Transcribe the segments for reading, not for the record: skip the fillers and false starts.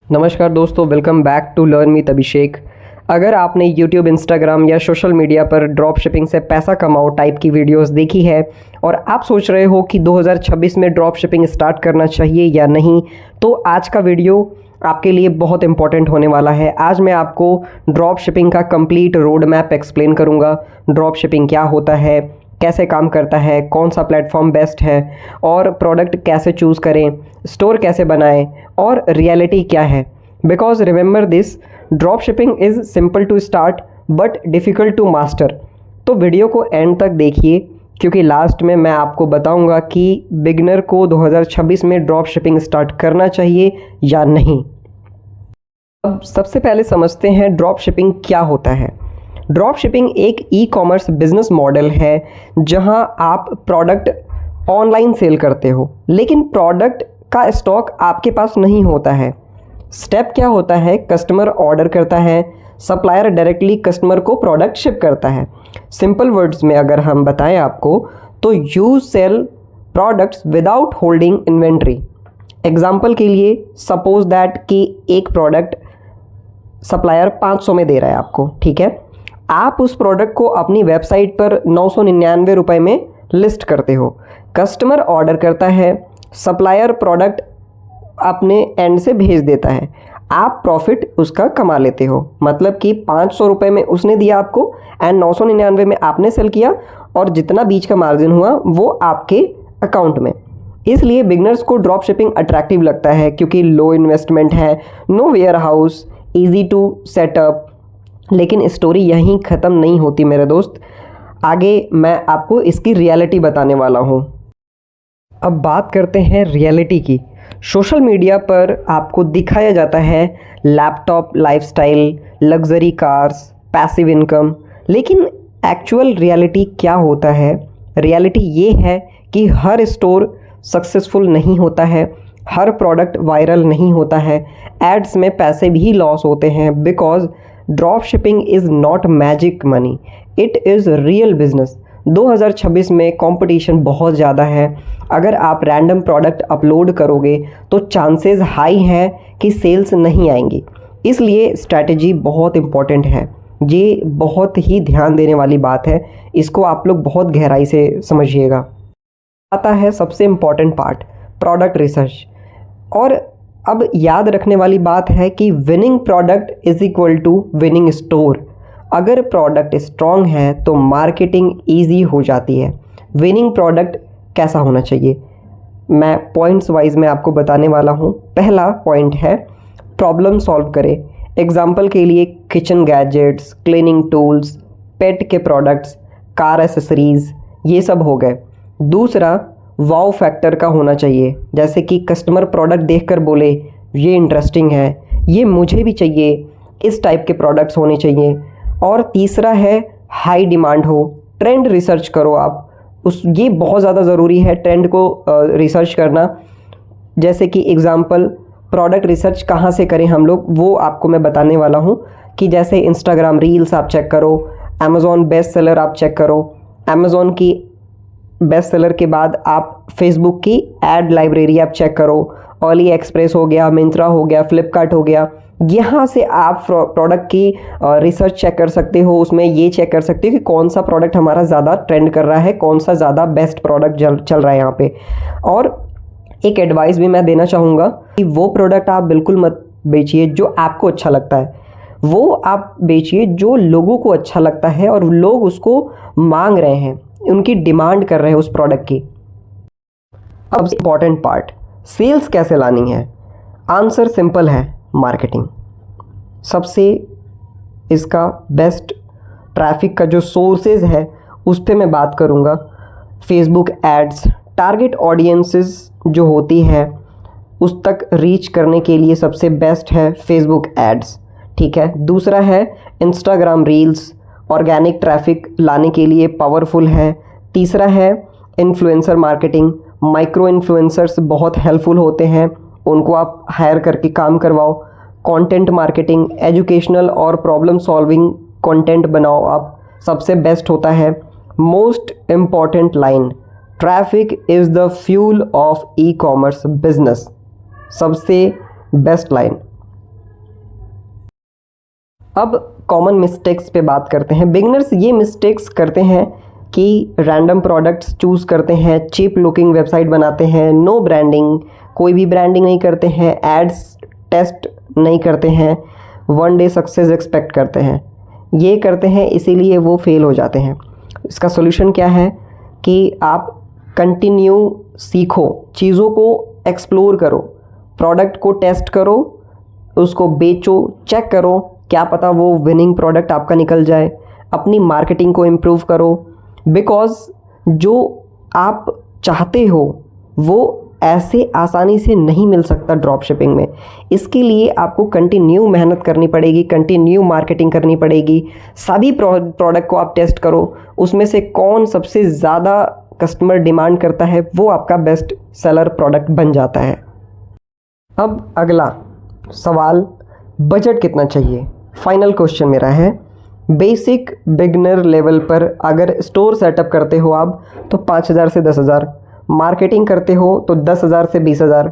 नमस्कार दोस्तों, welcome back to learn with Abhishek. अगर आपने यूट्यूब, इंस्टाग्राम या सोशल मीडिया पर ड्रॉप शिपिंग से पैसा कमाओ टाइप की वीडियोस देखी है और आप सोच रहे हो कि 2026 में ड्रॉप शिपिंग स्टार्ट करना चाहिए या नहीं, तो आज का वीडियो आपके लिए बहुत इंपॉर्टेंट होने वाला है। आज मैं आपको ड्रॉप शिपिंग का कंप्लीट रोड मैप एक्सप्लेन करूँगा। ड्रॉप शिपिंग क्या होता है, कैसे काम करता है, कौन सा प्लेटफॉर्म बेस्ट है और प्रोडक्ट कैसे चूज़ करें, स्टोर कैसे बनाएं और रियलिटी क्या है। Because remember this, drop shipping is simple to start but difficult to master. तो वीडियो को एंड तक देखिए क्योंकि लास्ट में मैं आपको बताऊंगा कि बिगनर को 2026 में ड्रॉप शिपिंग स्टार्ट करना चाहिए या नहीं। अब सबसे पहले समझते हैं ड्रॉप शिपिंग क्या होता है। ड्रॉप शिपिंग एक ई कॉमर्स बिजनेस मॉडल है जहां आप प्रोडक्ट ऑनलाइन सेल करते हो, लेकिन प्रोडक्ट का स्टॉक आपके पास नहीं होता है। स्टेप क्या होता है, कस्टमर ऑर्डर करता है, सप्लायर डायरेक्टली कस्टमर को प्रोडक्ट शिप करता है। सिंपल वर्ड्स में अगर हम बताएं आपको तो you cell products without holding inventory. Example के लिए सपोज दैट कि एक प्रोडक्ट सप्लायर 500 में दे रहा है आपको, ठीक है। आप उस प्रोडक्ट को अपनी वेबसाइट पर 999 रुपये में लिस्ट करते हो। कस्टमर ऑर्डर करता है, सप्लायर प्रोडक्ट अपने एंड से भेज देता है, आप प्रॉफिट उसका कमा लेते हो। मतलब कि 500 रुपये में उसने दिया आपको एंड 999 में आपने सेल किया और जितना बीच का मार्जिन हुआ वो आपके अकाउंट में। इसलिए बिगनर्स को ड्रॉप शिपिंग अट्रैक्टिव लगता है क्योंकि लो इन्वेस्टमेंट है, no warehouse, easy to set up. लेकिन स्टोरी यहीं ख़त्म नहीं होती मेरे दोस्त, आगे मैं आपको इसकी रियलिटी बताने वाला हूँ। अब बात करते हैं रियलिटी की। सोशल मीडिया पर आपको दिखाया जाता है laptop lifestyle, luxury cars, passive income, लेकिन एक्चुअल रियलिटी क्या होता है? रियलिटी ये है कि हर स्टोर सक्सेसफुल नहीं होता है, हर प्रोडक्ट वायरल नहीं होता है, एड्स में पैसे भी लॉस होते हैं। Because drop shipping is not magic money, it is real business. 2026 में कंपटीशन बहुत ज़्यादा है। अगर आप रैंडम प्रोडक्ट अपलोड करोगे तो चांसेस हाई हैं कि सेल्स नहीं आएंगी। इसलिए स्ट्रैटेजी बहुत इम्पॉर्टेंट है। ये बहुत ही ध्यान देने वाली बात है, इसको आप लोग बहुत गहराई से समझिएगा। आता है सबसे इम्पॉर्टेंट पार्ट, प्रोडक्ट रिसर्च। और अब याद रखने वाली बात है कि winning product is equal to winning store. अगर प्रोडक्ट स्ट्रॉन्ग है तो मार्केटिंग इजी हो जाती है। विनिंग प्रोडक्ट कैसा होना चाहिए, मैं पॉइंट्स वाइज में आपको बताने वाला हूँ। पहला पॉइंट है प्रॉब्लम सॉल्व करें। एग्जाम्पल के लिए किचन गैजेट्स, क्लीनिंग टूल्स, पेट के प्रोडक्ट्स, कार एसेसरीज़, ये सब हो गए। दूसरा वाव फैक्टर का होना चाहिए, जैसे कि कस्टमर प्रोडक्ट देखकर बोले ये इंटरेस्टिंग है, ये मुझे भी चाहिए, इस टाइप के प्रोडक्ट्स होने चाहिए। और तीसरा है हाई डिमांड हो, ट्रेंड रिसर्च करो आप, ये बहुत ज़्यादा ज़रूरी है ट्रेंड को रिसर्च करना। जैसे कि एग्ज़ाम्पल प्रोडक्ट रिसर्च कहाँ से करें हम लोग, वो आपको मैं बताने वाला हूँ। कि जैसे इंस्टाग्राम रील्स आप चेक करो, अमेज़ॉन बेस्ट सेलर आप चेक करो, अमेज़ॉन की बेस्ट सेलर के बाद आप फेसबुक की एड लाइब्रेरी आप चेक करो, ऑली एक्सप्रेस हो गया, मिंत्रा हो गया, फ्लिपकार्ट हो गया। यहाँ से आप प्रोडक्ट की रिसर्च चेक कर सकते हो। उसमें ये चेक कर सकते हो कि कौन सा प्रोडक्ट हमारा ज़्यादा ट्रेंड कर रहा है, कौन सा ज़्यादा बेस्ट प्रोडक्ट चल रहा है यहाँ पे। और एक एडवाइस भी मैं देना चाहूँगा कि वो प्रोडक्ट आप बिल्कुल मत बेचिए जो आपको अच्छा लगता है, वो आप बेचिए जो लोगों को अच्छा लगता है और लोग उसको मांग रहे हैं, उनकी डिमांड कर रहे हैं उस प्रोडक्ट की। अब इम्पॉर्टेंट पार्ट, सेल्स कैसे लानी है? आंसर सिंपल है, मार्केटिंग। सबसे इसका बेस्ट ट्रैफिक का जो सोर्सेज है उस पे मैं बात करूँगा। फेसबुक एड्स, टारगेट ऑडियंसेस जो होती है उस तक रीच करने के लिए सबसे बेस्ट है फेसबुक एड्स, ठीक है। दूसरा है इंस्टाग्राम रील्स, ऑर्गेनिक ट्रैफिक लाने के लिए पावरफुल है। तीसरा है इन्फ्लुएंसर मार्केटिंग, माइक्रो इन्फ्लुएंसर्स बहुत हेल्पफुल होते हैं, उनको आप हायर करके काम करवाओ। कंटेंट मार्केटिंग, एजुकेशनल और प्रॉब्लम सॉल्विंग कंटेंट बनाओ आप, सबसे बेस्ट होता है। Most important line, traffic is the fuel of e commerce business, सबसे बेस्ट लाइन। अब कॉमन मिस्टेक्स पे बात करते हैं। बिगनर्स ये मिस्टेक्स करते हैं कि रैंडम प्रोडक्ट्स चूज़ करते हैं, चीप लुकिंग वेबसाइट बनाते हैं, नो ब्रांडिंग, कोई भी ब्रांडिंग नहीं करते हैं, एड्स टेस्ट नहीं करते हैं, वन डे सक्सेस एक्सपेक्ट करते हैं। ये करते हैं इसीलिए वो फेल हो जाते हैं। इसका सॉल्यूशन क्या है कि आप कंटिन्यू सीखो, चीज़ों को एक्सप्लोर करो, प्रोडक्ट को टेस्ट करो, उसको बेचो, चेक करो, क्या पता वो विनिंग प्रोडक्ट आपका निकल जाए। अपनी मार्केटिंग को इम्प्रूव करो, बिकॉज़ जो आप चाहते हो वो ऐसे आसानी से नहीं मिल सकता ड्रॉप शिपिंग में। इसके लिए आपको कंटिन्यू मेहनत करनी पड़ेगी, कंटिन्यू मार्केटिंग करनी पड़ेगी। सभी प्रोडक्ट को आप टेस्ट करो, उसमें से कौन सबसे ज़्यादा कस्टमर डिमांड करता है वो आपका बेस्ट सेलर प्रोडक्ट बन जाता है। अब अगला सवाल, बजट कितना चाहिए? फाइनल क्वेश्चन मेरा है। बेसिक बिगनर लेवल पर अगर स्टोर सेटअप करते हो आप तो 5,000 से 10,000, मार्केटिंग करते हो तो 10,000 से 20,000,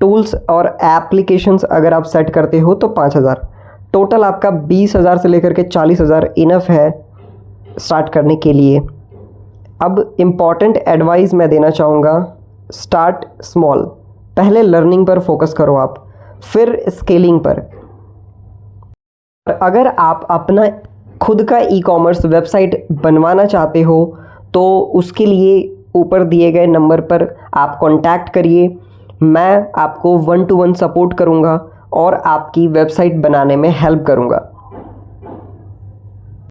टूल्स और एप्लीकेशंस अगर आप सेट करते हो तो 5,000, टोटल आपका 20,000 से लेकर के 40,000 इनफ है स्टार्ट करने के लिए। अब इम्पॉर्टेंट एडवाइस मैं देना चाहूँगा, स्टार्ट स्मॉल। पहले लर्निंग पर फोकस करो आप, फिर स्केलिंग पर। अगर आप अपना खुद का ई कॉमर्स वेबसाइट बनवाना चाहते हो तो उसके लिए ऊपर दिए गए नंबर पर आप कांटेक्ट करिए। मैं आपको 1-to-1 सपोर्ट करूँगा और आपकी वेबसाइट बनाने में हेल्प करूँगा।